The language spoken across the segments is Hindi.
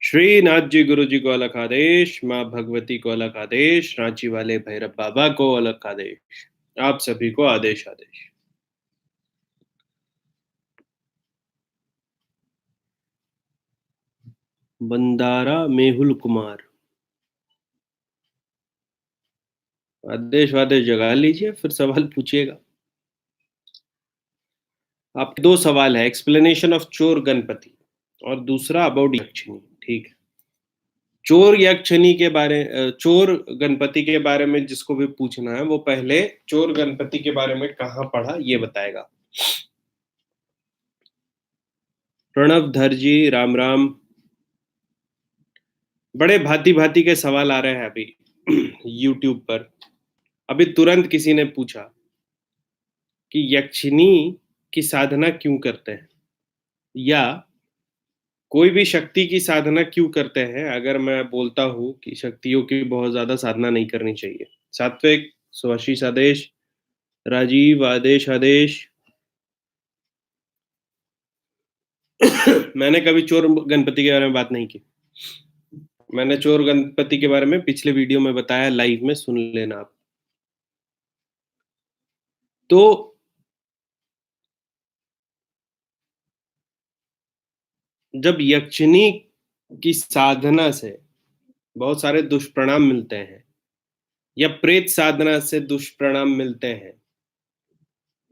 श्रीनाथ जी गुरु जी को अलग आदेश, माँ भगवती को अलग आदेश, रांची वाले भैरव बाबा को अलग आदेश। आप सभी को आदेश आदेश। बंदारा मेहुल कुमार, आदेश वादेश जगा लीजिए, फिर सवाल पूछिएगा। आपके दो सवाल है, एक्सप्लेनेशन ऑफ चोर गणपति और दूसरा अबाउट यक्षिणी। ठीक है, चोर यक्षिणी के बारे चोर गणपति के बारे में जिसको भी पूछना है वो पहले चोर गणपति के बारे में कहाँ पढ़ा ये बताएगा। प्रणव धर जी, राम राम। बड़े भांति भांति के सवाल आ रहे हैं अभी यूट्यूब पर। अभी तुरंत किसी ने पूछा कि यक्षिणी की साधना क्यों करते हैं, या कोई भी शक्ति की साधना क्यों करते हैं। अगर मैं बोलता हूं कि शक्तियों की बहुत ज्यादा साधना नहीं करनी चाहिए। सात्विक, स्वाशीष आदेश, राजीव आदेश आदेश। मैंने कभी चोर गणपति के बारे में बात नहीं की। मैंने चोर गणपति के बारे में पिछले वीडियो में बताया, लाइव में सुन लेना आप। तो जब यक्षिणी की साधना से बहुत सारे दुष्परिणाम मिलते हैं, या प्रेत साधना से दुष्परिणाम मिलते हैं,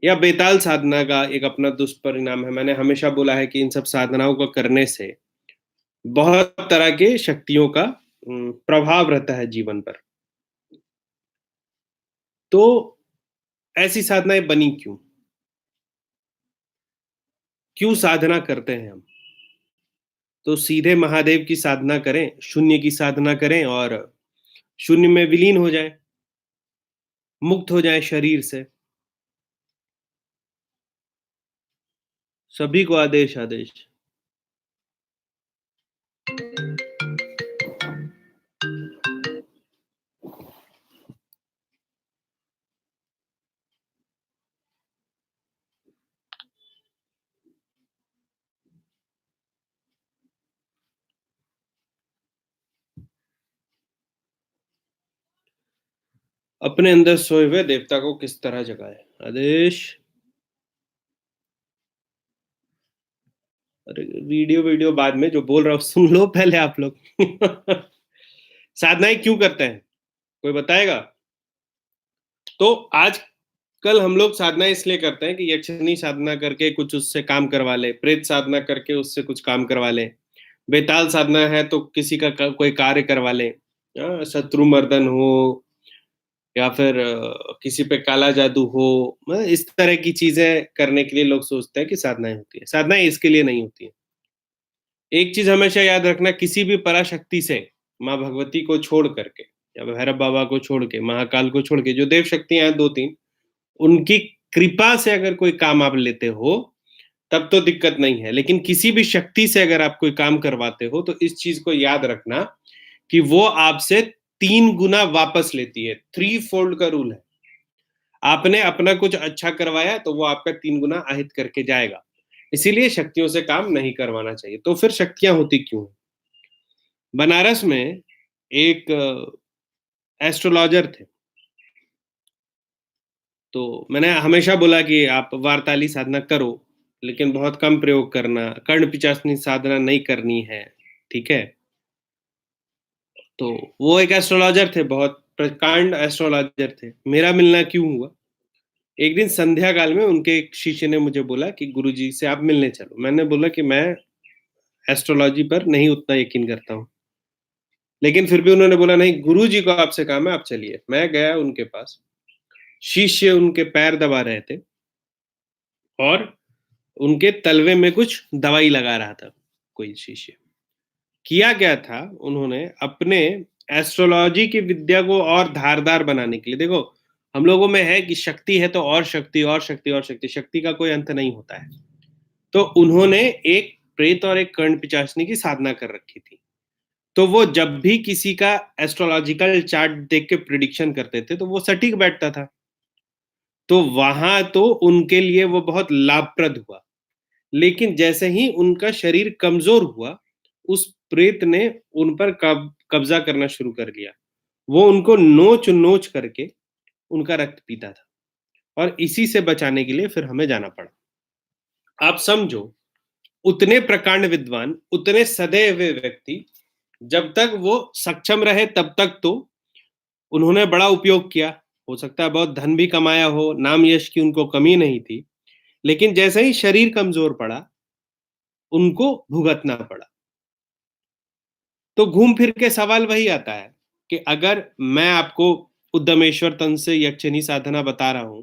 या बेताल साधना का एक अपना दुष्परिणाम है। मैंने हमेशा बोला है कि इन सब साधनाओं को करने से बहुत तरह के शक्तियों का प्रभाव रहता है जीवन पर। तो ऐसी साधनाएं बनी क्यों, क्यों साधना करते हैं हम? तो सीधे महादेव की साधना करें, शून्य की साधना करें और शून्य में विलीन हो जाए, मुक्त हो जाए शरीर से। सभी को आदेश आदेश। अपने अंदर सोए हुए देवता को किस तरह जगाए, आदेश। अरे वीडियो वीडियो बाद में, जो बोल रहा हूँ सुन लो पहले आप लोग। साधनाएं क्यों करते हैं, कोई बताएगा? तो आज कल हम लोग साधना इसलिए करते हैं कि यक्षिणी साधना करके कुछ उससे काम करवा ले, प्रेत साधना करके उससे कुछ काम करवा ले, बेताल साधना है तो किसी का कोई कार्य करवा ले, शत्रु मर्दन हो, या फिर किसी पे काला जादू हो। इस तरह की चीजें करने के लिए लोग सोचते हैं कि साधनाएं होती है। साधनाएं इसके लिए नहीं होती है। एक चीज हमेशा याद रखना, किसी भी पराशक्ति से, माँ भगवती को छोड़ करके या भैरव बाबा को छोड़ के, महाकाल को छोड़ के, जो देव शक्तियां हैं दो तीन, उनकी कृपा से अगर कोई काम आप लेते हो तब तो दिक्कत नहीं है। लेकिन किसी भी शक्ति से अगर आप कोई काम करवाते हो तो इस चीज को याद रखना कि वो आपसे 3 गुना वापस लेती है। 3 फोल्ड का रूल है। आपने अपना कुछ अच्छा करवाया तो वो आपका 3 गुना आहित करके जाएगा। इसीलिए शक्तियों से काम नहीं करवाना चाहिए। तो फिर शक्तियां होती क्यों? बनारस में एक एस्ट्रोलॉजर थे। तो मैंने हमेशा बोला कि आप वारताली साधना करो, लेकिन बहुत कम प्रयोग करना, कर्ण पिचासनी साधना नहीं करनी है, ठीक है? तो वो एक एस्ट्रोलॉजर थे, बहुत प्रकांड एस्ट्रोलॉजर थे। मेरा मिलना क्यों हुआ? एक दिन संध्या काल में उनके एक शिष्य ने मुझे बोला कि गुरुजी से आप मिलने चलो। मैंने बोला कि मैं एस्ट्रोलॉजी पर नहीं उतना यकीन करता हूँ, लेकिन फिर भी उन्होंने बोला नहीं, गुरुजी को आपसे काम है, आप चलिए। मैं गया उनके पास। शिष्य उनके पैर दबा रहे थे और उनके तलवे में कुछ दवाई लगा रहा था कोई शिष्य। किया क्या था, उन्होंने अपने एस्ट्रोलॉजी की विद्या को और धारदार बनाने के लिए, देखो हम लोगों में है कि शक्ति है तो और शक्ति और शक्ति और शक्ति, शक्ति का कोई अंत नहीं होता है। तो उन्होंने एक प्रेत और एक कर्ण पिचासनी की साधना कर रखी थी। तो वो जब भी किसी का एस्ट्रोलॉजिकल चार्ट देख के प्रिडिक्शन करते थे तो वो सटीक बैठता था। तो वहां तो उनके लिए वो बहुत लाभप्रद हुआ। लेकिन जैसे ही उनका शरीर कमजोर हुआ, उस प्रेत ने उन पर कब्जा करना शुरू कर लिया। वो उनको नोच-नोच करके उनका रक्त पीता था और इसी से बचाने के लिए फिर हमें जाना पड़ा। आप समझो, उतने प्रकांड विद्वान, उतने सधे हुए व्यक्ति, जब तक वो सक्षम रहे तब तक तो उन्होंने बड़ा उपयोग किया। हो सकता है बहुत धन भी कमाया हो, नाम यश की उनको कमी नहीं थी। लेकिन जैसे ही शरीर कमजोर पड़ा, उनको भुगतना पड़ा। तो घूम फिर के सवाल वही आता है कि अगर मैं आपको उद्दमेश्वर तंत्र से यक्षिणी साधना बता रहा हूं,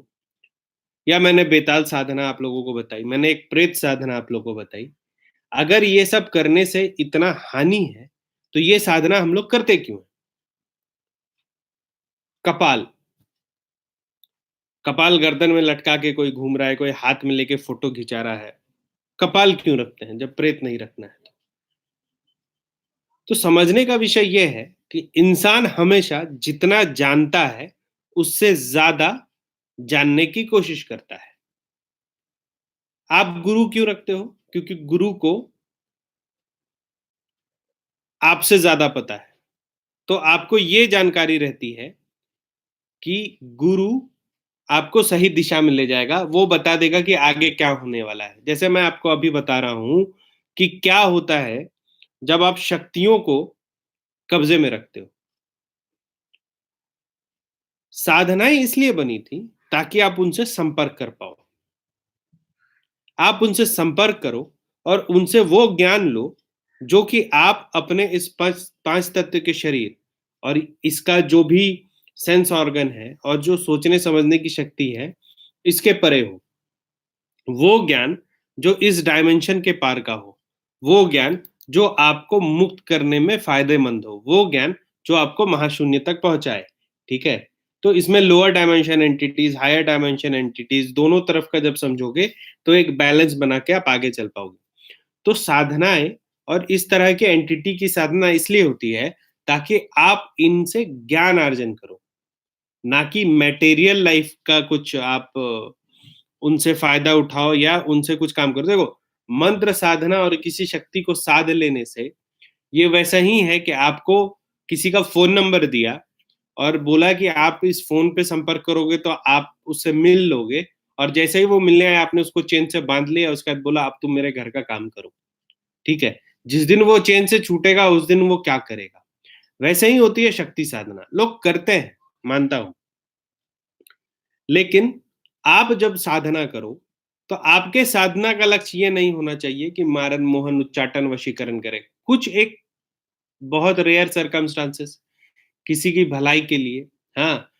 या मैंने बेताल साधना आप लोगों को बताई, मैंने एक प्रेत साधना आप लोगों को बताई, अगर ये सब करने से इतना हानि है, तो ये साधना हम लोग करते क्यों हैं? कपाल, कपाल गर्दन में लटका के कोई घूम रहा है, कोई हाथ में लेके फोटो खिंचा रहा है, कपाल क्यों रखते हैं जब प्रेत नहीं रखना है? तो समझने का विषय यह है कि इंसान हमेशा जितना जानता है, उससे ज्यादा जानने की कोशिश करता है। आप गुरु क्यों रखते हो? क्योंकि गुरु को आपसे ज्यादा पता है। तो आपको ये जानकारी रहती है कि गुरु आपको सही दिशा में ले जाएगा, वो बता देगा कि आगे क्या होने वाला है। जैसे मैं आपको अभी बता रहा हूं कि क्या होता है जब आप शक्तियों को कब्जे में रखते हो। साधनाएं इसलिए बनी थी ताकि आप उनसे संपर्क कर पाओ। आप उनसे संपर्क करो और उनसे वो ज्ञान लो जो कि आप अपने इस पांच पांच तत्व के शरीर और इसका जो भी सेंस ऑर्गन है और जो सोचने समझने की शक्ति है, इसके परे हो। वो ज्ञान जो इस डायमेंशन के पार का हो, वो ज्ञान जो आपको मुक्त करने में फायदेमंद हो, वो ज्ञान जो आपको महाशून्य तक पहुंचाए। ठीक है? तो इसमें lower dimension entities, higher dimension entities, दोनों तरफ का जब समझोगे तो एक बैलेंस बना के आप आगे चल पाओगे। तो साधनाएं और इस तरह के एंटिटी की साधना इसलिए होती है ताकि आप इनसे ज्ञान अर्जन करो, ना कि मटेरियल लाइफ का कुछ आप उनसे फायदा उठाओ या उनसे कुछ काम करो। देखो, मंत्र साधना और किसी शक्ति को साध लेने से ये वैसा ही है कि आपको किसी का फोन नंबर दिया और बोला कि आप इस फोन पे संपर्क करोगे तो आप उससे मिल लोगे, और जैसे ही वो मिलने आया आपने उसको चेन से बांध लिया, उसके बाद बोला अब तुम मेरे घर का काम करो। ठीक है? जिस दिन वो चेन से छूटेगा उस दिन वो क्या करेगा? वैसे ही होती है शक्ति साधना, लोग करते हैं, मानता हूं। लेकिन आप जब साधना करो तो आपके साधना का लक्ष्य ये नहीं होना चाहिए कि मारन मोहन उच्चाटन वशीकरण करे। कुछ एक बहुत रेयर सर्कमस्टांसेस किसी की भलाई के लिए, हाँ,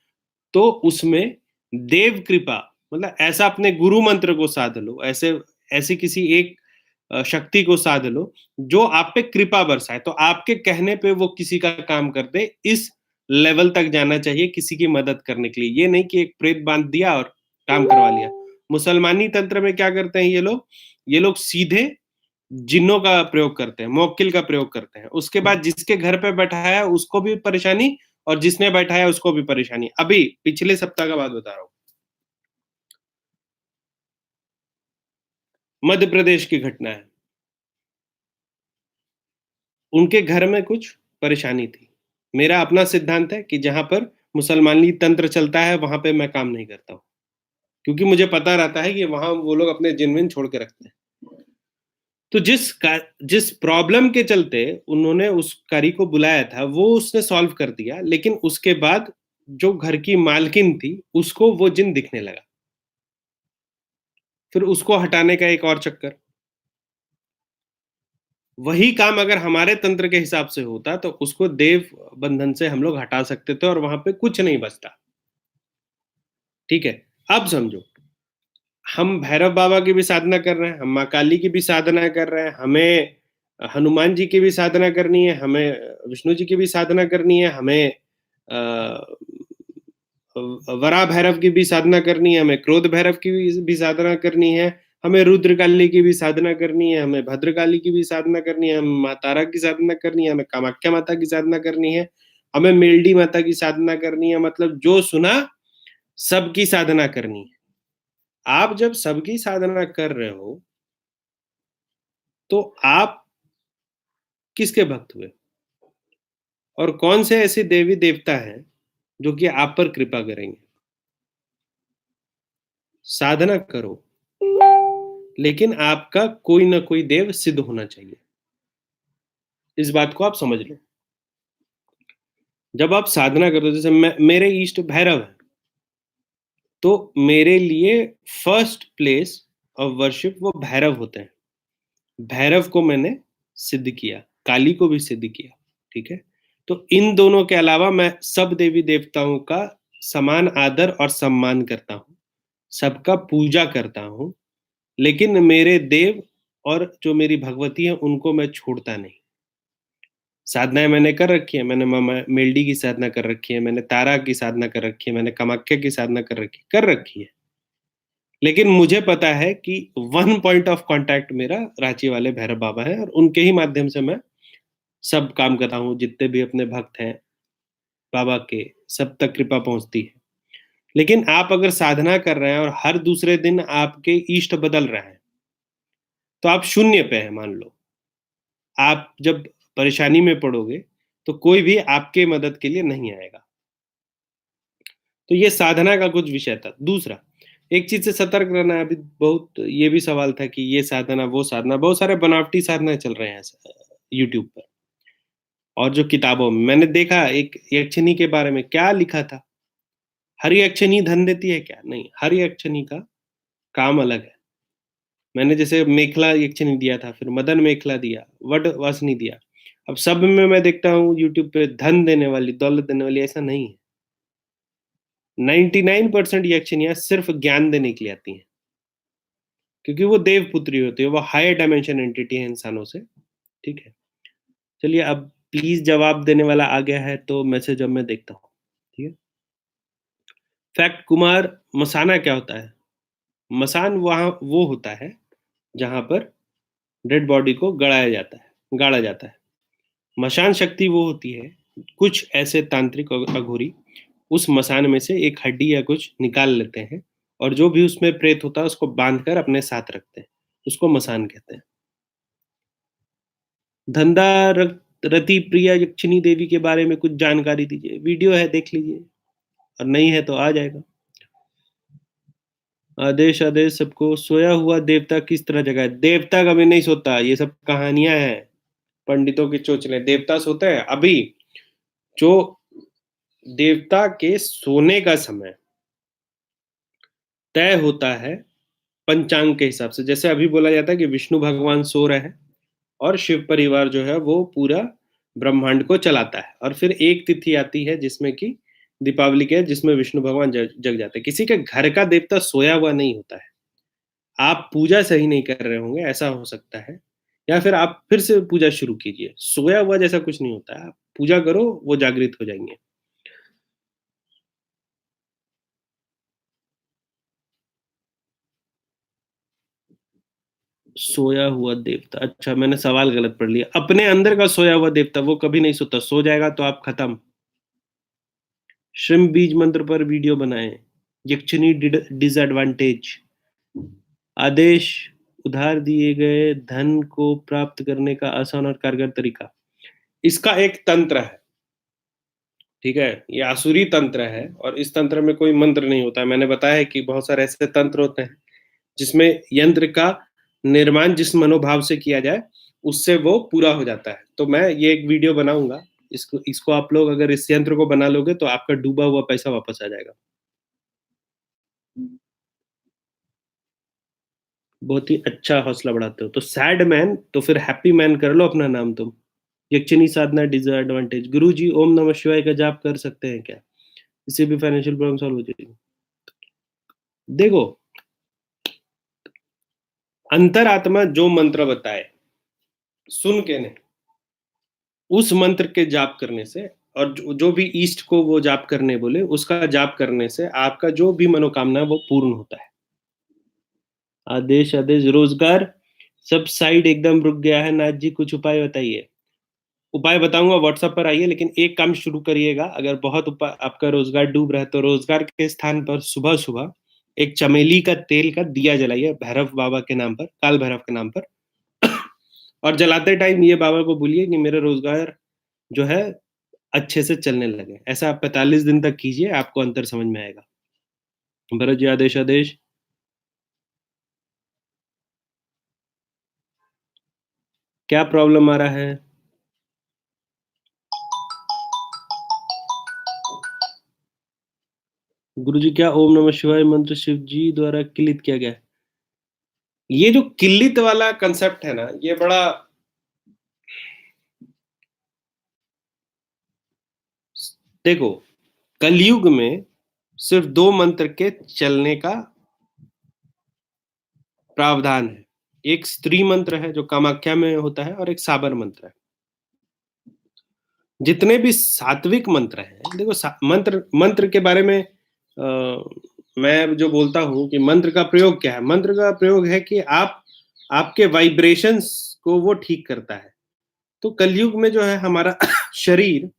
तो उसमें देव कृपा, मतलब ऐसा अपने गुरु मंत्र को साध लो, ऐसे ऐसी किसी एक शक्ति को साध लो जो आप पे कृपा बरसाए, तो आपके कहने पे वो किसी का काम कर दे। इस लेवल तक जाना चाहिए किसी की मदद करने के लिए, ये नहीं कि एक प्रेत बांध दिया और काम करवा लिया। मुसलमानी तंत्र में क्या करते हैं ये लोग सीधे जिन्नों का प्रयोग करते हैं, मोक्किल का प्रयोग करते हैं। उसके बाद जिसके घर पे बैठाया उसको भी परेशानी और जिसने बैठाया उसको भी परेशानी। अभी पिछले सप्ताह का बात बता रहा हूँ, मध्य प्रदेश की घटना है। उनके घर में कुछ परेशानी थी। मेरा अपना सिद्धांत है कि जहां पर मुसलमानी तंत्र चलता है वहां पे मैं काम नहीं करता हूँ, क्योंकि मुझे पता रहता है कि वहां वो लोग अपने जिन विन छोड़ के रखते हैं। तो जिस प्रॉब्लम के चलते उन्होंने उस कारी को बुलाया था वो उसने सॉल्व कर दिया, लेकिन उसके बाद जो घर की मालकिन थी उसको वो जिन दिखने लगा, फिर उसको हटाने का एक और चक्कर। वही काम अगर हमारे तंत्र के हिसाब से होता तो उसको देव बंधन से हम लोग हटा सकते थे और वहां पे कुछ नहीं बचता। ठीक है? अब समझो, हम भैरव बाबा की भी साधना कर रहे हैं, हम माँ काली की भी साधना कर रहे हैं, हमें हनुमान जी की भी साधना करनी है, हमें विष्णु जी की भी साधना करनी है, हमें वराह भैरव की भी साधना करनी है, हमें क्रोध भैरव की भी साधना करनी है, हमें रुद्रकाली की भी साधना करनी है, हमें भद्रकाली की भी साधना करनी है, हमें माँ तारा की साधना करनी है, हमें कामाख्या माता की साधना करनी है, हमें मेलडी माता की साधना करनी है। मतलब जो सुना सबकी साधना करनी है। आप जब सबकी साधना कर रहे हो तो आप किसके भक्त हुए? और कौन से ऐसे देवी देवता हैं जो कि आप पर कृपा करेंगे? साधना करो, लेकिन आपका कोई ना कोई देव सिद्ध होना चाहिए। इस बात को आप समझ लो। जब आप साधना करते हो, जैसे मेरे इष्ट भैरव है, तो मेरे लिए फर्स्ट प्लेस ऑफ वर्शिप वो भैरव होते हैं। भैरव को मैंने सिद्ध किया, काली को भी सिद्ध किया। ठीक है, तो इन दोनों के अलावा मैं सब देवी देवताओं का समान आदर और सम्मान करता हूँ, सबका पूजा करता हूँ। लेकिन मेरे देव और जो मेरी भगवती है उनको मैं छोड़ता नहीं। साधनाएं मैंने कर रखी है, मैंने मामा मेलडी की साधना कर रखी है, मैंने तारा की साधना कर रखी है, मैंने कामाख्या की साधना कर रखी है। लेकिन मुझे पता है कि वन पॉइंट ऑफ कांटेक्ट मेरा रांची वाले भैरव बाबा है, और उनके ही माध्यम से मैं सब काम करता हूँ। जितने भी अपने भक्त हैं बाबा के, सब तक कृपा पहुंचती है। लेकिन आप अगर साधना कर रहे हैं और हर दूसरे दिन आपके इष्ट बदल रहे हैं, तो आप शून्य पे हैं, मान लो। आप जब परेशानी में पड़ोगे तो कोई भी आपके मदद के लिए नहीं आएगा। तो ये साधना का कुछ विषय था। दूसरा, एक चीज से सतर्क रहना है। अभी बहुत ये भी सवाल था कि ये साधना वो साधना, बहुत सारे बनावटी साधना चल रहे हैं यूट्यूब पर। और जो किताबों में मैंने देखा, एक यक्षिणी के बारे में क्या लिखा था, हर यक्षिणी धन देती है क्या? नहीं, हर यक्षिणी का काम अलग है। मैंने जैसे मेखला यक्षिणी दिया था, फिर मदन मेखला दिया, वड वासनी दिया। अब सब में मैं देखता हूँ यूट्यूब पे धन देने वाली, दौलत देने वाली, ऐसा नहीं है। 99% यक्षिणियां सिर्फ ज्ञान देने के लिए आती हैं, क्योंकि वो देव पुत्री होती है, वो हायर डायमेंशन एंटिटी है इंसानों से। ठीक है, चलिए अब प्लीज जवाब देने वाला आ गया है तो मैसेज अब मैं देखता हूँ। ठीक है, फैक्ट कुमार, मसाना क्या होता है? मसान वहां वो होता है जहां पर डेड बॉडी को गाड़ा जाता है। मशान शक्ति वो होती है, कुछ ऐसे तांत्रिक और अघोरी उस मसान में से एक हड्डी या कुछ निकाल लेते हैं, और जो भी उसमें प्रेत होता है उसको बांध कर अपने साथ रखते हैं। उसको मसान कहते हैं। धंधा रति प्रिया यक्षिणी देवी के बारे में कुछ जानकारी दीजिए। वीडियो है, देख लीजिए, और नहीं है तो आ जाएगा। आदेश आदेश सबको। सोया हुआ देवता किस तरह जगाए? देवता कभी नहीं सोता, ये सब कहानियां हैं, पंडितों की चोचले। देवता सोते हैं अभी। जो देवता के सोने का समय तय होता है पंचांग के हिसाब से। जैसे अभी बोला जाता है कि विष्णु भगवान सो रहे हैं और शिव परिवार जो है वो पूरा ब्रह्मांड को चलाता है, और फिर एक तिथि आती है जिसमें कि दीपावली के, जिसमें विष्णु भगवान जग जाते हैं। किसी के घर का देवता सोया हुआ नहीं होता है। आप पूजा सही नहीं कर रहे होंगे, ऐसा हो सकता है। या फिर आप फिर से पूजा शुरू कीजिए। सोया हुआ जैसा कुछ नहीं होता है, आप पूजा करो, वो जागृत हो जाएंगे। सोया हुआ देवता, अच्छा मैंने सवाल गलत पढ़ लिया। अपने अंदर का सोया हुआ देवता वो कभी नहीं सोता, सो जाएगा तो आप खत्म। श्रम बीज मंत्र पर वीडियो बनाएं। यक्षिणी डिसएडवांटेज। आदेश, उधार दिए गए धन को प्राप्त करने का आसान और कारगर तरीका। इसका एक तंत्र है। ठीक है, ये आसुरी तंत्र है, और इस तंत्र में कोई मंत्र नहीं होता है। मैंने बताया है कि बहुत सारे ऐसे तंत्र होते हैं जिसमें यंत्र का निर्माण जिस मनोभाव से किया जाए उससे वो पूरा हो जाता है। तो मैं ये एक वीडियो बनाऊंगा, इसको इसको आप लोग अगर इस यंत्र को बना लोगे तो आपका डूबा हुआ पैसा वापस आ जाएगा। बहुत ही अच्छा हौसला बढ़ाते हो। तो सैड मैन तो फिर हैप्पी मैन कर लो अपना नाम तुम। यक्षिणी साधना डिसएडवांटेज। गुरु जी ओम नमः शिवाय का जाप कर सकते हैं क्या? इससे भी फाइनेंशियल प्रॉब्लम सॉल्व हो जाएगी? देखो, अंतरात्मा जो मंत्र बताए सुन के नहीं, उस मंत्र के जाप करने से, और जो भी ईस्ट को वो जाप करने बोले उसका जाप करने से आपका जो भी मनोकामना है वो पूर्ण होता है। आदेश आदेश। रोजगार सब साइड एकदम रुक गया है नाथ जी, कुछ उपाय बताइए। उपाय बताऊंगा, व्हाट्सएप पर आइए। लेकिन एक काम शुरू करिएगा, अगर बहुत उपाय आपका रोजगार डूब रहा है तो रोजगार के स्थान पर सुबह सुबह एक चमेली का तेल का दिया जलाइए, भैरव बाबा के नाम पर, काल भैरव के नाम पर। और जलाते टाइम ये बाबा को बोलिए कि मेरा रोजगार जो है अच्छे से चलने लगे। ऐसा आप 45 दिन तक कीजिए, आपको अंतर समझ में आएगा। भरत जी, आदेश आदेश। क्या प्रॉब्लम आ रहा है? गुरु जी, क्या ओम नमः शिवाय मंत्र शिव जी द्वारा किलित किया गया है? ये जो किल्लित वाला कंसेप्ट है ना, ये बड़ा, देखो, कलयुग में सिर्फ दो मंत्र के चलने का प्रावधान है। एक स्त्री मंत्र है जो कामाख्या में होता है, और एक साबर मंत्र है। जितने भी सात्विक मंत्र हैं, देखो मंत्र मंत्र के बारे में मैं जो बोलता हूँ कि मंत्र का प्रयोग क्या है, मंत्र का प्रयोग है कि आपके वाइब्रेशंस को वो ठीक करता है। तो कलयुग में जो है हमारा शरीर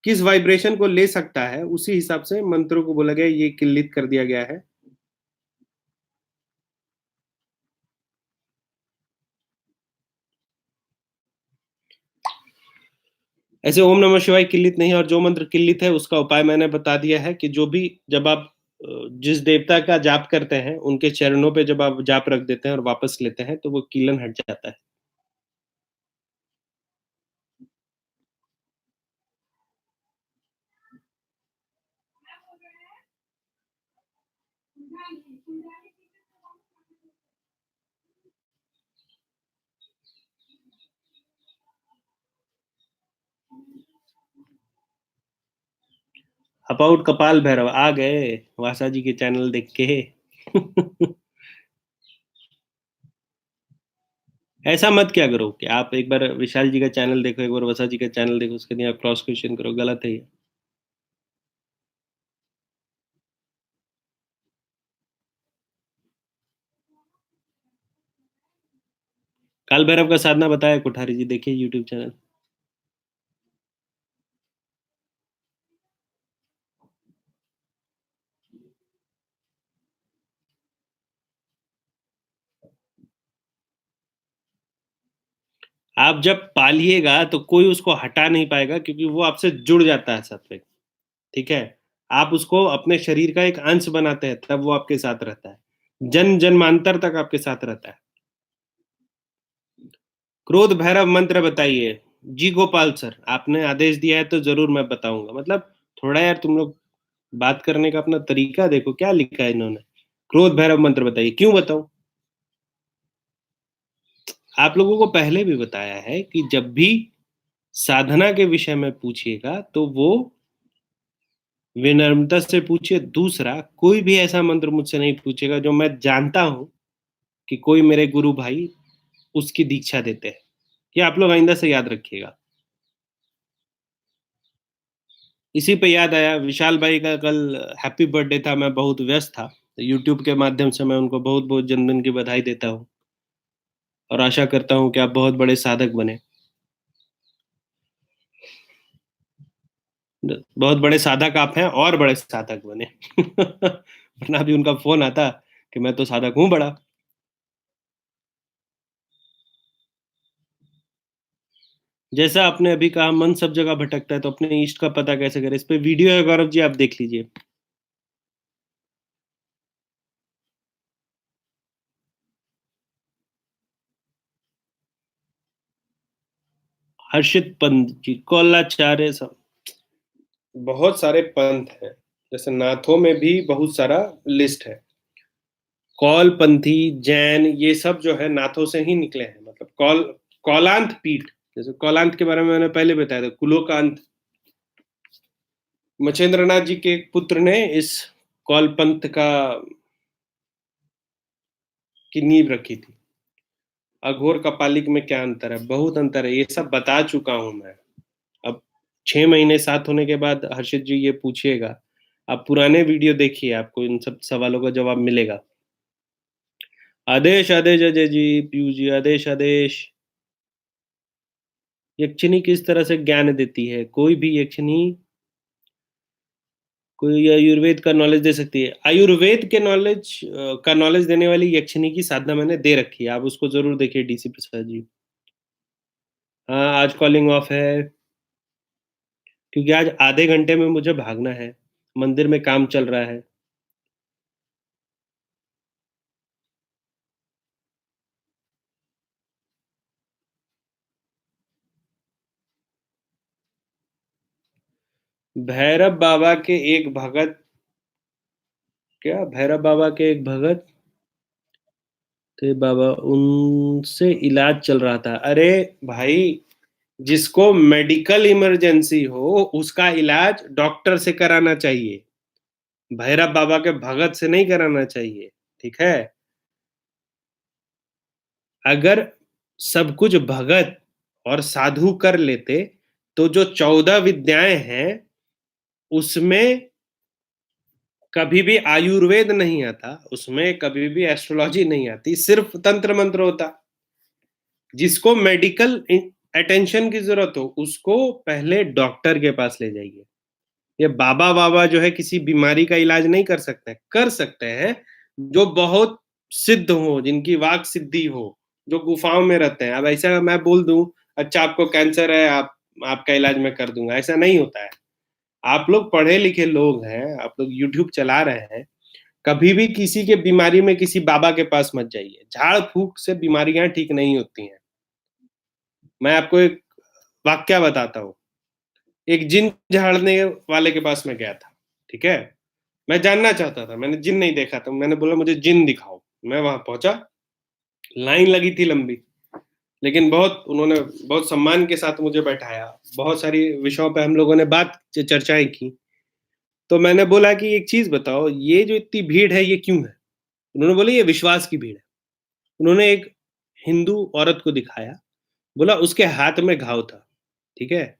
किस वाइब्रेशन को ले सकता है, उसी हिसाब से मंत्रों को बोला गया, ये किल्लित कर दिया गया है। ऐसे ओम नमः शिवाय किल्लित नहीं, और जो मंत्र किल्लित है उसका उपाय मैंने बता दिया है कि जो भी, जब आप जिस देवता का जाप करते हैं उनके चरणों पे जब आप जाप रख देते हैं और वापस लेते हैं तो वो कीलन हट जाता है। अबाउट कपाल भैरव आ गए वासा जी के चैनल देख के। ऐसा मत क्या करो कि आप एक बार विशाल जी का चैनल देखो, एक बार वसा जी का चैनल देखो, उसके लिए आप क्रॉस क्वेश्चन करो, गलत है ये। काल भैरव का साधना बताया कोठारी जी, देखिए यूट्यूब चैनल। आप जब पालिएगा तो कोई उसको हटा नहीं पाएगा, क्योंकि वो आपसे जुड़ जाता है सात्विक। ठीक है। आप उसको अपने शरीर का एक अंश बनाते हैं, तब वो आपके साथ रहता है, जन्म जन्मांतर तक आपके साथ रहता है। क्रोध भैरव मंत्र बताइए। जी गोपाल सर, आपने आदेश दिया है तो जरूर मैं बताऊंगा। मतलब थोड़ा यार तुम लोग बात करने का अपना तरीका देखो, क्या लिखा है इन्होंने। क्रोध भैरव मंत्र बताइए, क्यों बताऊं? आप लोगों को पहले भी बताया है कि जब भी साधना के विषय में पूछिएगा तो वो विनम्रता से पूछिए। दूसरा, कोई भी ऐसा मंत्र मुझसे नहीं पूछेगा जो मैं जानता हूं कि कोई मेरे गुरु भाई उसकी दीक्षा देते हैं। ये आप लोग आइंदा से याद रखिएगा। इसी पे याद आया, विशाल भाई का कल हैप्पी बर्थडे था, मैं बहुत व्यस्त था, तो यूट्यूब के माध्यम से मैं उनको बहुत बहुत जन्मदिन की बधाई देता हूँ, और आशा करता हूँ कि आप बहुत बड़े साधक बने, बहुत बड़े साधक आप हैं, और बड़े साधक बने। वरना भी उनका फोन आता कि मैं तो साधक हूँ बड़ा। जैसा आपने अभी कहा, मन सब जगह भटकता है, तो अपने इष्ट का पता कैसे करें, इस पे वीडियो है गौरव जी, आप देख लीजिए। हर्षित पंत जी, कौलाचार्य सब, बहुत सारे पंथ हैं। जैसे नाथों में भी बहुत सारा लिस्ट है। कौल पंथी, जैन, ये सब जो है नाथों से ही निकले हैं। मतलब कौलांत पीठ, जैसे कौलांत के बारे में मैंने पहले बताया था, कुलोकांत, मछेंद्र नाथ जी के एक पुत्र ने इस कौल पंथ का की नींव रखी थी। अघोर कपालिक में क्या अंतर है? बहुत अंतर है, ये सब बता चुका हूं मैं। अब 6 महीने साथ होने के बाद हर्षित जी ये पूछिएगा, आप पुराने वीडियो देखिए, आपको इन सब सवालों का जवाब मिलेगा। आदेश आदेश अजय जी, पीयूष जी, आदेश आदेश। यक्षिणी किस तरह से ज्ञान देती है? कोई भी यक्षिणी कोई आयुर्वेद का नॉलेज दे सकती है? आयुर्वेद के नॉलेज का नॉलेज देने वाली यक्षिणी की साधना मैंने दे रखी है, आप उसको जरूर देखिए, डीसी प्रसाद जी। हाँ, आज कॉलिंग ऑफ है क्योंकि आज आधे घंटे में मुझे भागना है। मंदिर में काम चल रहा है। भैरव बाबा के एक भगत क्या भैरव बाबा के एक भगत थे बाबा, उनसे इलाज चल रहा था। अरे भाई, जिसको मेडिकल इमरजेंसी हो उसका इलाज डॉक्टर से कराना चाहिए, भैरव बाबा के भगत से नहीं कराना चाहिए। ठीक है। अगर सब कुछ भगत और साधु कर लेते तो जो 14 विद्याएं हैं उसमें कभी भी आयुर्वेद नहीं आता, उसमें कभी भी एस्ट्रोलॉजी नहीं आती, सिर्फ तंत्र मंत्र होता। जिसको मेडिकल अटेंशन की जरूरत हो उसको पहले डॉक्टर के पास ले जाइए। ये बाबा बाबा जो है किसी बीमारी का इलाज नहीं कर सकते हैं जो बहुत सिद्ध हो, जिनकी वाक सिद्धि हो, जो गुफाओं में रहते हैं। अब ऐसा मैं बोल दूं, अच्छा आपको कैंसर है, आप आपका इलाज मैं कर दूंगा, ऐसा नहीं होता है। आप लोग पढ़े लिखे लोग हैं, आप लोग यूट्यूब चला रहे हैं, कभी भी किसी के बीमारी में किसी बाबा के पास मत जाइए। झाड़ फूक से बीमारियां ठीक नहीं होती हैं। मैं आपको एक वाक्य बताता हूँ। एक जिन झाड़ने वाले के पास मैं गया था। ठीक है। मैं जानना चाहता था, मैंने जिन नहीं देखा था, मैंने बोला मुझे जिन दिखाओ। मैं वहां पहुंचा, लाइन लगी थी लंबी, लेकिन बहुत उन्होंने बहुत सम्मान के साथ मुझे बैठाया। बहुत सारी विषयों पे हम लोगों ने बात चर्चाएं की। तो मैंने बोला कि एक चीज बताओ, ये जो इतनी भीड़ है ये क्यों है? उन्होंने बोले ये विश्वास की भीड़ है। उन्होंने एक हिंदू औरत को दिखाया, बोला उसके हाथ में घाव था। ठीक है।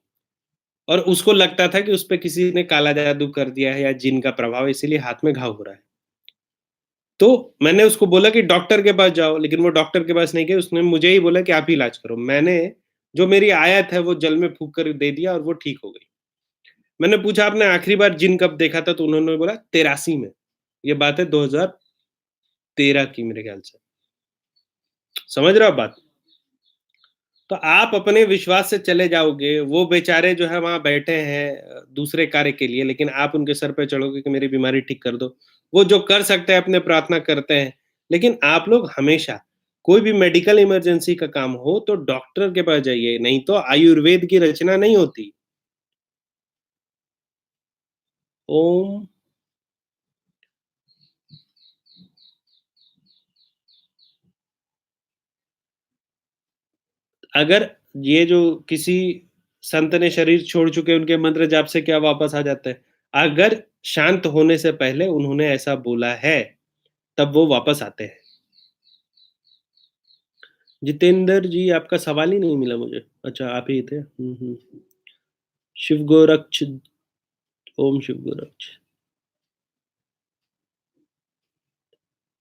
और उसको लगता था कि उस पे किसी ने काला जादू कर दिया है या जिन का प्रभाव है, इसीलिए हाथ में घाव हो रहा है। तो मैंने उसको बोला कि डॉक्टर के पास जाओ, लेकिन वो डॉक्टर के पास नहीं गए, उसने मुझे ही बोला कि आप ही इलाज करो। मैंने जो मेरी आयत है वो जल में फूंक कर दे दिया और वो ठीक हो गई। मैंने पूछा आपने आखिरी बार जिन कब देखा था, तो उन्होंने बोला 83 में। ये बात है 2013 की मेरे ख्याल से। समझ रहे हो आप बात? तो आप अपने विश्वास से चले जाओगे, वो बेचारे जो है वहां बैठे हैं दूसरे कार्य के लिए, लेकिन आप उनके सर पे चढ़ोगे कि मेरी बीमारी ठीक कर दो। वो जो कर सकते हैं अपने प्रार्थना करते हैं। लेकिन आप लोग हमेशा कोई भी मेडिकल इमरजेंसी का काम हो तो डॉक्टर के पास जाइए, नहीं तो आयुर्वेद की रचना नहीं होती। ओम। अगर ये जो किसी संत ने शरीर छोड़ चुके, उनके मंत्र जाप से क्या वापस आ जाते हैं? अगर शांत होने से पहले उन्होंने ऐसा बोला है तब वो वापस आते हैं। जितेंद्र जी, आपका सवाल ही नहीं मिला मुझे। अच्छा, आप ही थे। शिव गोरक्ष। ओम शिव गोरक्ष।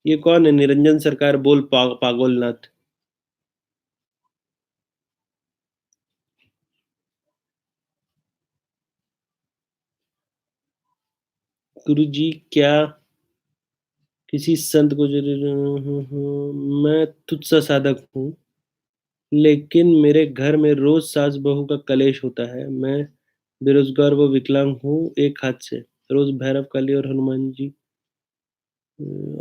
ये कौन है? निरंजन सरकार बोल पागोलनाथ। गुरु जी क्या किसी संत को मैं तुझसा साधक हूँ, लेकिन मेरे घर में रोज सास बहू का कलेश होता है। मैं बेरोजगार व विकलांग हूँ एक हाथ से। रोज भैरव काली और हनुमान जी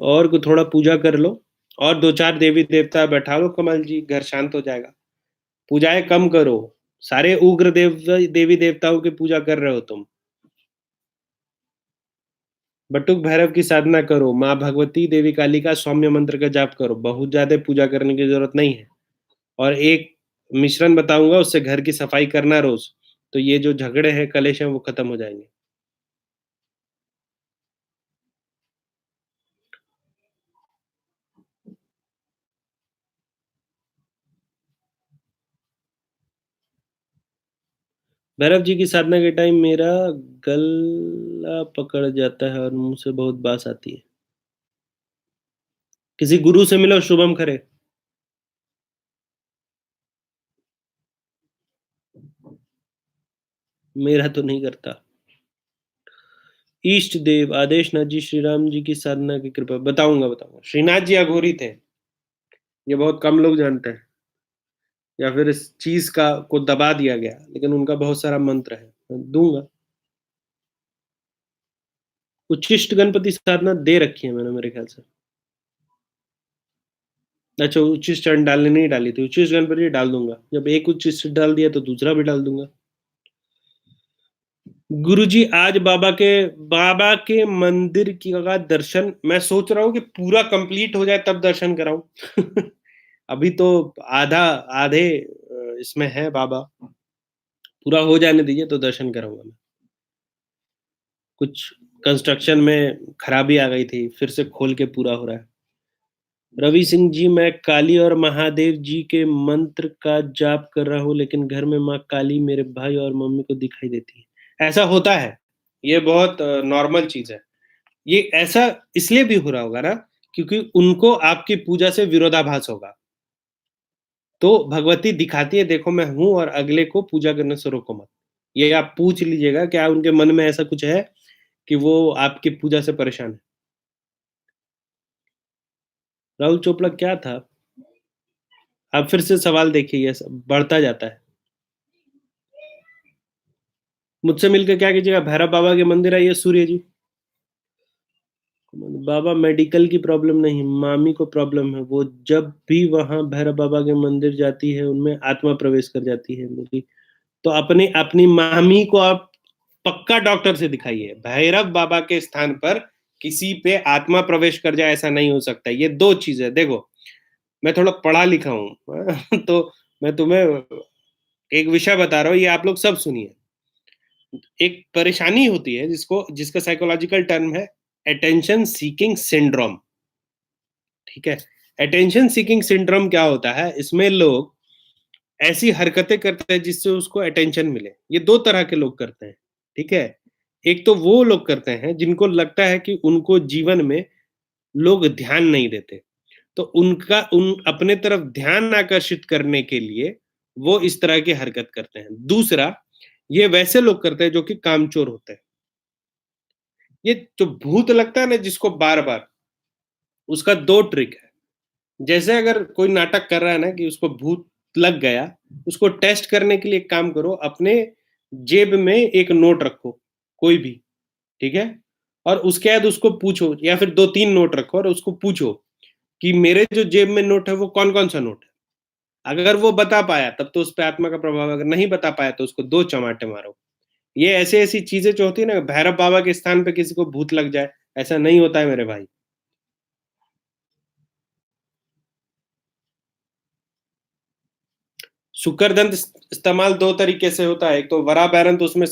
और को थोड़ा पूजा कर लो, और दो चार देवी देवता बैठा लो, कमल जी घर शांत हो जाएगा। पूजाएं कम करो। सारे उग्र देवी देवताओं की पूजा कर रहे हो तुम। बटुक भैरव की साधना करो, माँ भगवती देवी काली का सौम्य मंत्र का जाप करो। बहुत ज्यादा पूजा करने की जरूरत नहीं है। और एक मिश्रण बताऊंगा, उससे घर की सफाई करना रोज। तो ये जो झगड़े हैं कलेश हैं वो खत्म हो जाएंगे। भैरव जी की साधना के टाइम मेरा गला पकड़ जाता है और मुंह से बहुत बास आती है। किसी गुरु से मिलो, शुभम करे। मेरा तो नहीं करता। इष्ट देव आदेश नाथ जी श्री राम जी की साधना की कृपा। बताऊंगा बताऊंगा। श्रीनाथ जी अघोरी थे, ये बहुत कम लोग जानते हैं। या फिर इस चीज़ का को दबा दिया गया, लेकिन उनका बहुत सारा मंत्र है, मैं दूँगा। उच्छिष्ट गणपति साधना दे रखी है मैंने मेरे ख्याल से। अच्छा, उच्छिष्ट चरण डालने नहीं डाली थी, उच्छिष्ट गणपति डाल दूँगा। जब एक उच्छिष्ट डाल दिया तो दूसरा भी डाल दूँगा। गुरुजी आज बाबा के मंदिर की का दर्शन मैं सोच रहा हूँ कि पूरा कंप्लीट हो जाए तब दर्शन कराऊं। अभी तो आधा आधे इसमें है बाबा, पूरा हो जाने दीजिए तो दर्शन कराऊंगा मैं। कुछ कंस्ट्रक्शन में खराबी आ गई थी, फिर से खोल के पूरा हो रहा है। रवि सिंह जी, मैं काली और महादेव जी के मंत्र का जाप कर रहा हूँ, लेकिन घर में माँ काली मेरे भाई और मम्मी को दिखाई देती है। ऐसा होता है, ये बहुत नॉर्मल चीज है। ये ऐसा इसलिए भी हो रहा होगा ना, क्योंकि उनको आपकी पूजा से विरोधाभास होगा। तो भगवती दिखाती है, देखो मैं हूं और अगले को पूजा करने से रोको मत। ये आप पूछ लीजिएगा, क्या उनके मन में ऐसा कुछ है कि वो आपकी पूजा से परेशान है। राहुल चोपड़ा क्या था? आप फिर से सवाल देखिए, ये सब बढ़ता जाता है। मुझसे मिलकर क्या कीजिएगा? भैरव बाबा के मंदिर आइए, सूर्य जी। बाबा, मेडिकल की प्रॉब्लम नहीं, मामी को प्रॉब्लम है। वो जब भी वहां भैरव बाबा के मंदिर जाती है, उनमें आत्मा प्रवेश कर जाती है मेरी। तो अपनी अपनी मामी को आप पक्का डॉक्टर से दिखाइए। भैरव बाबा के स्थान पर किसी पे आत्मा प्रवेश कर जाए, ऐसा नहीं हो सकता। ये दो चीजें देखो, मैं थोड़ा पढ़ा लिखा हूँ तो मैं तुम्हें एक विषय बता रहा हूँ, ये आप लोग सब सुनिए। एक परेशानी होती है जिसका साइकोलॉजिकल टर्म है अटेंशन सीकिंग सिंड्रोम। ठीक है, अटेंशन सीकिंग सिंड्रोम क्या होता है? इसमें लोग ऐसी हरकतें करते हैं जिससे उसको अटेंशन मिले। ये दो तरह के लोग करते हैं। ठीक है, एक तो वो लोग करते हैं जिनको लगता है कि उनको जीवन में लोग ध्यान नहीं देते, तो उन अपने तरफ ध्यान आकर्षित करने के लिए वो इस तरह की हरकत करते हैं। दूसरा, ये वैसे लोग करते हैं जो कि कामचोर होते हैं। ये जो भूत लगता है ना जिसको बार बार, उसका दो ट्रिक है। जैसे अगर कोई नाटक कर रहा है ना कि उसको भूत लग गया, उसको टेस्ट करने के लिए एक काम करो, अपने जेब में एक नोट रखो, कोई भी। ठीक है, और उसके बाद उसको पूछो, या फिर दो तीन नोट रखो और उसको पूछो कि मेरे जो जेब में नोट है वो कौन कौन सा नोट है। अगर वो बता पाया तब तो उस पर आत्मा का प्रभाव, अगर नहीं बता पाया तो उसको दो चमाटे मारो। ये ऐसे ऐसी चीजें जो होती है ना, भैरव बाबा के स्थान पे किसी को भूत लग जाए, ऐसा नहीं होता है मेरे भाई। शुक्रदंत इस्तेमाल दो तरीके से होता है। एक तो वरा भैरव, तो उसमें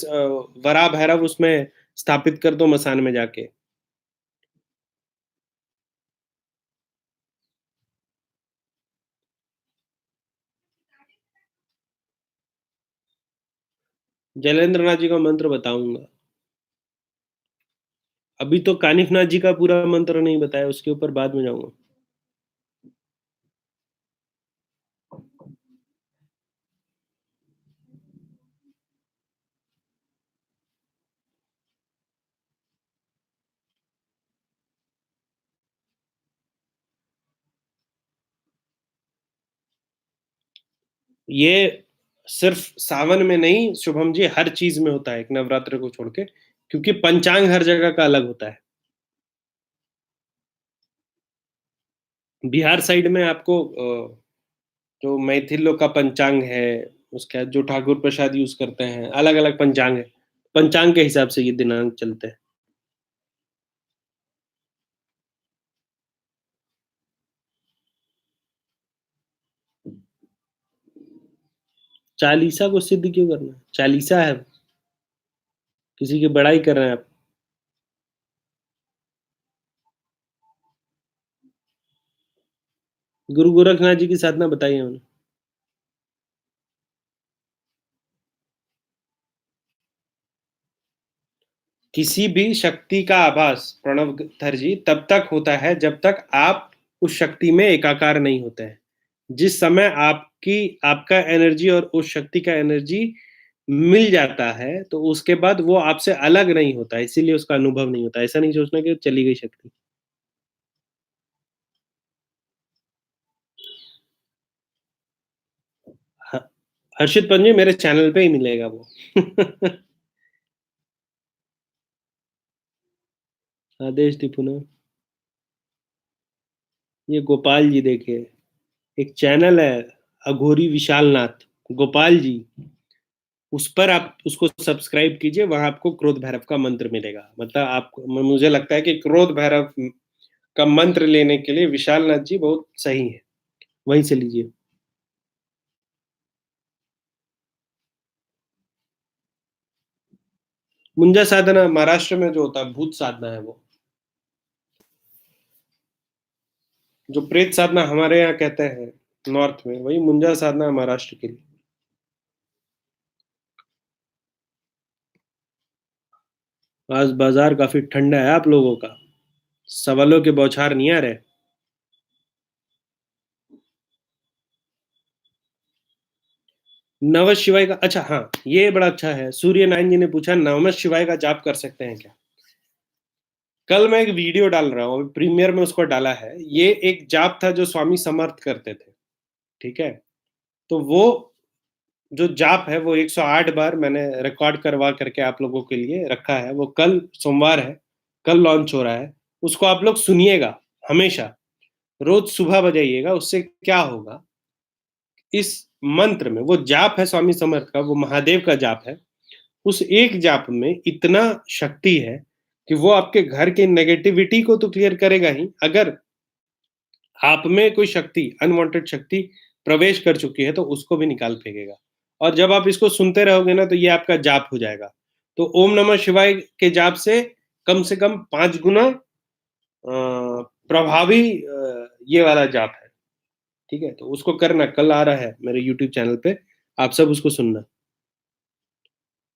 वरा भैरव उसमें स्थापित कर दो मसान में जाके। जैलेंद्र नाथ जी का मंत्र बताऊंगा। अभी तो कानिफ नाथ जी का पूरा मंत्र नहीं बताया, उसके ऊपर बाद में जाऊंगा। ये सिर्फ सावन में नहीं शुभम जी, हर चीज में होता है, एक नवरात्र को छोड़ के, क्योंकि पंचांग हर जगह का अलग होता है। बिहार साइड में आपको जो मैथिल लोग का पंचांग है, उसके बाद जो ठाकुर प्रसाद यूज करते हैं, अलग अलग पंचांग है। पंचांग के हिसाब से ये दिनांक चलते हैं। चालीसा को सिद्ध क्यों करना है? चालीसा है, किसी की बड़ाई कर रहे हैं आप। गुरु गोरखनाथ जी की साधना बताइए उन्हें। किसी भी शक्ति का आभास प्रणव जी तब तक होता है जब तक आप उस शक्ति में एकाकार नहीं होते हैं। जिस समय आपका एनर्जी और उस शक्ति का एनर्जी मिल जाता है, तो उसके बाद वो आपसे अलग नहीं होता, इसीलिए उसका अनुभव नहीं होता। ऐसा नहीं सोचना कि चली गई शक्ति। हर्षित पंजे मेरे चैनल पे ही मिलेगा वो। आदेश तिपुना, ये गोपाल जी देखिए, एक चैनल है अघोरी विशाल नाथ, गोपाल जी, उस पर आप उसको सब्सक्राइब कीजिए, वहां आपको क्रोध भैरव का मंत्र मिलेगा। मतलब आपको, मुझे लगता है कि क्रोध भैरव का मंत्र लेने के लिए विशाल नाथ जी बहुत सही है, वहीं से लीजिए। मुंजा साधना महाराष्ट्र में जो होता है, भूत साधना है वो। जो प्रेत साधना हमारे यहाँ कहते हैं नॉर्थ में, वही मुंजा साधना है महाराष्ट्र के लिए। आज बाजार काफी ठंडा है आप लोगों का, सवालों के बौछार नहीं आ रहे। नमः शिवाय का, अच्छा हाँ, ये बड़ा अच्छा है। सूर्य नारायण जी ने पूछा नमः शिवाय का जाप कर सकते हैं क्या। कल मैं एक वीडियो डाल रहा हूँ, प्रीमियर में उसको डाला है। ये एक जाप था जो स्वामी समर्थ करते थे, ठीक है। तो वो जो जाप है वो 108 बार मैंने रिकॉर्ड करवा करके आप लोगों के लिए रखा है। वो कल सोमवार है, कल लॉन्च हो रहा है। उसको आप लोग सुनिएगा हमेशा, रोज सुबह बजाइएगा। उससे क्या होगा, इस मंत्र में, वो जाप है स्वामी समर्थ का, वो महादेव का जाप है। उस एक जाप में इतना शक्ति है कि वो आपके घर की नेगेटिविटी को तो क्लियर करेगा ही, अगर आप में कोई शक्ति, अनवांटेड शक्ति प्रवेश कर चुकी है तो उसको भी निकाल फेंकेगा। और जब आप इसको सुनते रहोगे ना, तो ये आपका जाप हो जाएगा। तो ओम नमः शिवाय के जाप से कम 5 गुना प्रभावी ये वाला जाप है, ठीक है। तो उसको करना, कल आ रहा है मेरे यूट्यूब चैनल पे, आप सब उसको सुनना।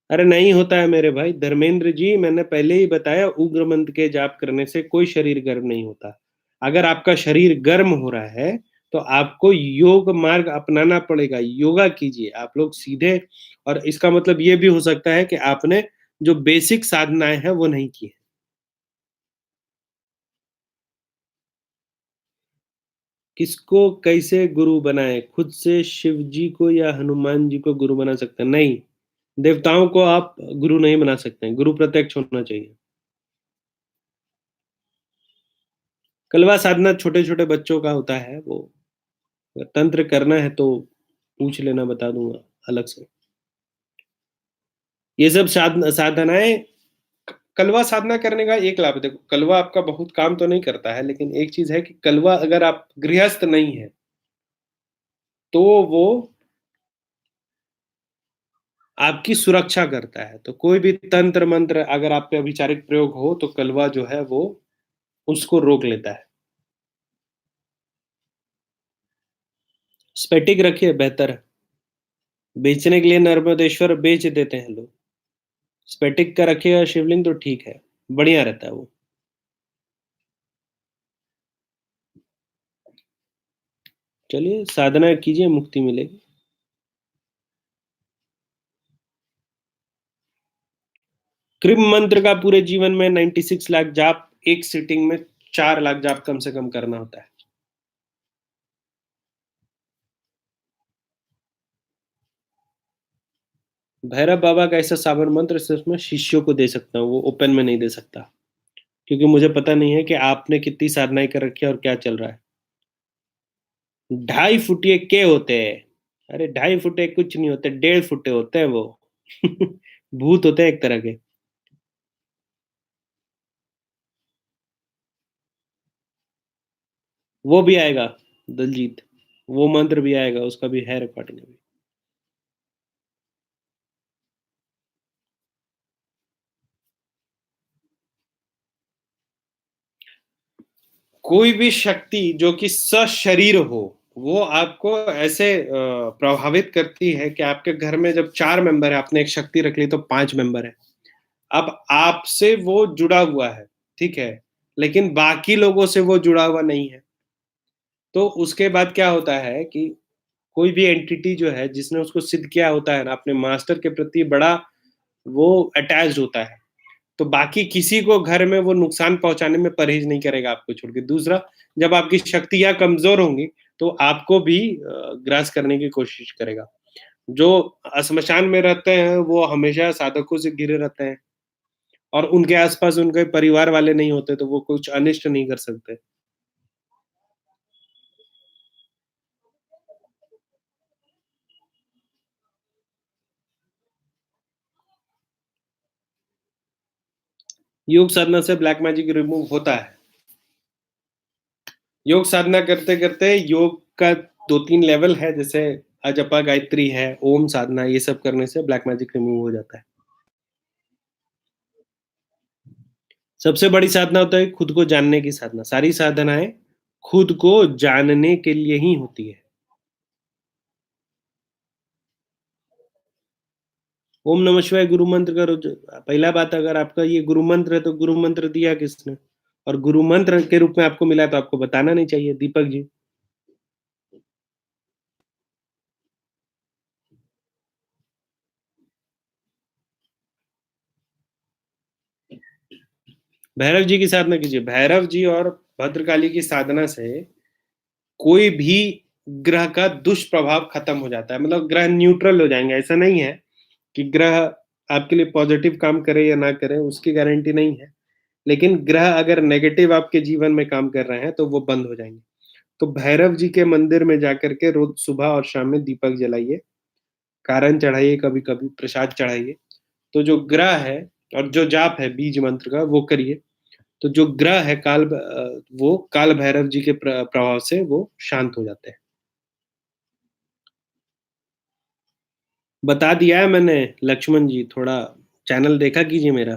अरे नहीं होता है मेरे भाई धर्मेंद्र जी, मैंने पहले ही बताया, उग्र मंत्र के जाप करने से कोई शरीर गर्म नहीं होता। अगर आपका शरीर गर्म हो रहा है तो आपको योग मार्ग अपनाना पड़ेगा, योगा कीजिए आप लोग सीधे। और इसका मतलब ये भी हो सकता है कि आपने जो बेसिक साधनाएं हैं वो नहीं की है। किसको कैसे गुरु बनाए, खुद से शिव जी को या हनुमान जी को गुरु बना सकते हैं? नहीं, देवताओं को आप गुरु नहीं बना सकते हैं, गुरु प्रत्यक्ष होना चाहिए। कलवा साधना छोटे छोटे बच्चों का होता है वो, तंत्र करना है तो पूछ लेना, बता दूंगा अलग से। ये सब साधनाएं, कलवा साधना करने का एक लाभ है। देखो, कलवा आपका बहुत काम तो नहीं करता है, लेकिन एक चीज है कि कलवा, अगर आप गृहस्थ नहीं है तो वो आपकी सुरक्षा करता है। तो कोई भी तंत्र मंत्र अगर आप पे अभिचारिक प्रयोग हो तो कलवा जो है वो उसको रोक लेता है। स्पेटिक रखिए, बेहतर है। बेचने के लिए नर्मदेश्वर बेच देते हैं लोग, स्पेटिक का रखिएगा शिवलिंग तो ठीक है, बढ़िया रहता है वो। चलिए साधना कीजिए, मुक्ति मिलेगी। कृम मंत्र का पूरे जीवन में 96 लाख जाप, एक सिटिंग में 4 लाख जाप कम से कम करना होता है। भैरव बाबा का ऐसा सावन मंत्र सिर्फ मैं शिष्यों को दे सकता हूँ, वो ओपन में नहीं दे सकता, क्योंकि मुझे पता नहीं है कि आपने कितनी साधनाएं कर रखी है और क्या चल रहा है। 2.5 फुटिये के होते हैं? अरे 2.5 फुटे कुछ नहीं होते, 1.5 फुटे होते हैं वो। भूत होते हैं एक तरह के। वो भी आएगा दलजीत, वो मंत्र भी आएगा, उसका भी है रिकॉर्डिंग अभी। कोई भी शक्ति जो कि सशरीर हो, वो आपको ऐसे प्रभावित करती है कि आपके घर में जब 4 मेंबर है, आपने एक शक्ति रख ली तो 5 मेंबर है। अब आपसे वो जुड़ा हुआ है, ठीक है, लेकिन बाकी लोगों से वो जुड़ा हुआ नहीं है। तो उसके बाद क्या होता है कि कोई भी एंटिटी जो है, जिसने उसको सिद्ध किया होता है ना, अपने मास्टर के प्रति बड़ा वो अटैच्ड होता है, तो बाकी किसी को घर में वो नुकसान पहुंचाने में परहेज नहीं करेगा आपको छोड़ के। दूसरा, जब आपकी शक्तियां कमजोर होंगी तो आपको भी ग्रास करने की कोशिश करेगा। जो श्मशान में रहते हैं वो हमेशा साधकों से घिरे रहते हैं और उनके आसपास उनके परिवार वाले नहीं होते तो वो कुछ अनिष्ट नहीं कर सकते। योग साधना से ब्लैक मैजिक रिमूव होता है। योग साधना करते-करते योग का 2-3 लेवल है, जैसे अजपा गायत्री है, ओम साधना, ये सब करने से ब्लैक मैजिक रिमूव हो जाता है। सबसे बड़ी साधना होता है खुद को जानने की साधना। सारी साधनाएँ खुद को जानने के लिए ही होती है। ओम नमः शिवाय गुरु मंत्र का रोज पहला बात, अगर आपका ये गुरु मंत्र है तो गुरु मंत्र दिया किसने? और गुरु मंत्र के रूप में आपको मिला है तो आपको बताना नहीं चाहिए, दीपक जी। भैरव जी की साधना कीजिए। भैरव जी और भद्रकाली की साधना से कोई भी ग्रह का दुष्प्रभाव खत्म हो जाता है, मतलब ग्रह न्यूट्रल हो जाएंगे। ऐसा नहीं है कि ग्रह आपके लिए पॉजिटिव काम करे या ना करे, उसकी गारंटी नहीं है, लेकिन ग्रह अगर नेगेटिव आपके जीवन में काम कर रहे हैं तो वो बंद हो जाएंगे। तो भैरव जी के मंदिर में जाकर के रोज सुबह और शाम में दीपक जलाइए, कारण चढ़ाइए, कभी कभी प्रसाद चढ़ाइए। तो जो ग्रह है और जो जाप है बीज मंत्र का वो करिए, तो जो ग्रह है वो काल भैरव जी के प्रभाव से वो शांत हो जाते हैं। बता दिया है मैंने लक्ष्मण जी, थोड़ा चैनल देखा कीजिए मेरा।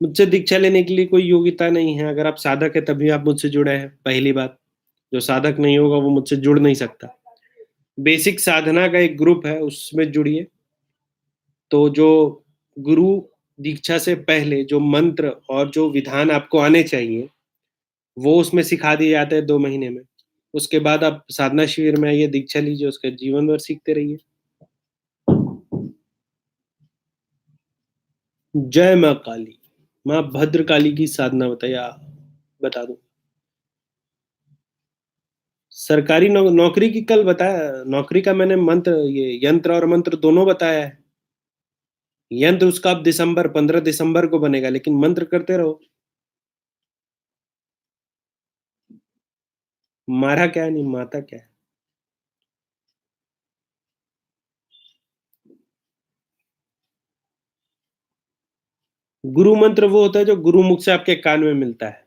मुझसे दीक्षा लेने के लिए कोई योग्यता नहीं है। अगर आप साधक है तभी आप मुझसे जुड़े हैं, पहली बात। जो साधक नहीं होगा वो मुझसे जुड़ नहीं सकता। बेसिक साधना का एक ग्रुप है, उसमें जुड़िए। तो जो गुरु दीक्षा से पहले जो मंत्र और जो विधान आपको आने चाहिए वो उसमें सिखा दिए जाते हैं 2 महीने में। उसके बाद आप साधना शिविर में आइए, दीक्षा लीजिए, उसके जीवन भर सीखते रहिए। जय माँ काली। माँ भद्रकाली की साधना बताइए, बता दूं। सरकारी नौकरी की कल बताया, नौकरी का मैंने मंत्र, ये यंत्र और मंत्र दोनों बताया है। यंत्र उसका अब 15 दिसंबर को बनेगा, लेकिन मंत्र करते रहो। मारा क्या नहीं माता क्या है। गुरु मंत्र वो होता है जो गुरुमुख से आपके कान में मिलता है।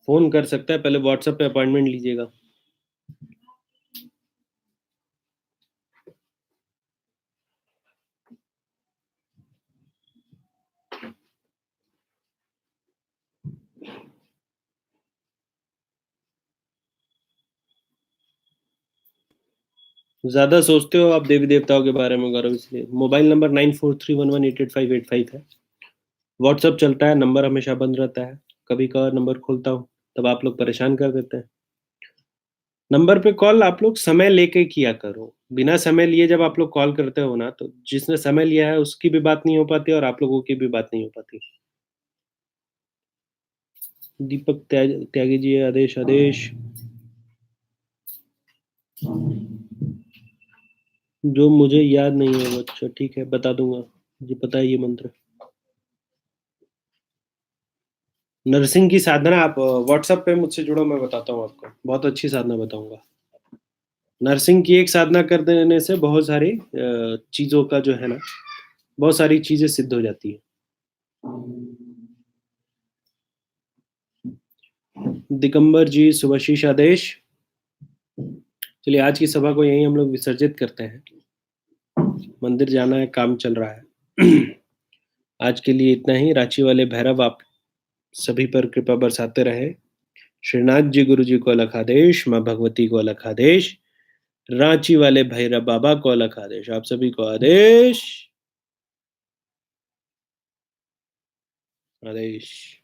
फोन कर सकता है, पहले व्हाट्सएप पे अपॉइंटमेंट लीजिएगा। ज्यादा सोचते हो आप देवी देवताओं के बारे में, गौरव, इसलिए मोबाइल नंबर 9431188585 है। व्हाट्सएप चलता है, नंबर हमेशा बंद रहता है। कभी कभार नंबर खोलता हूँ तब आप लोग परेशान कर देते हैं। नंबर पे कॉल आप लोग समय लेके किया करो। बिना समय लिए जब आप लोग कॉल करते हो ना, तो जिसने समय लिया है उसकी भी बात नहीं हो पाती और आप लोगों की भी बात नहीं हो पाती। दीपक त्यागी जी, आदेश आदेश। जो मुझे याद नहीं है वो, अच्छा ठीक है बता दूंगा। मुझे पता है ये मंत्र। नरसिंह की साधना आप व्हाट्सएप पे मुझसे जुड़ो, मैं बताता हूँ आपको, बहुत अच्छी साधना बताऊंगा। नरसिंह की एक साधना कर देने से बहुत सारी चीजों का जो है ना, बहुत सारी चीजें सिद्ध हो जाती है। दिगंबर जी, सुभाशीष आदेश। चलिए आज की सभा को यहीं हम लोग विसर्जित करते हैं। मंदिर जाना है, काम चल रहा है। आज के लिए इतना ही। रांची वाले भैरव आप सभी पर कृपा बरसाते रहे। श्रीनाथ जी गुरु जी को अलग आदेश, माँ भगवती को अलग आदेश, रांची वाले भैरव बाबा को अलग आदेश, आप सभी को आदेश। आदेश।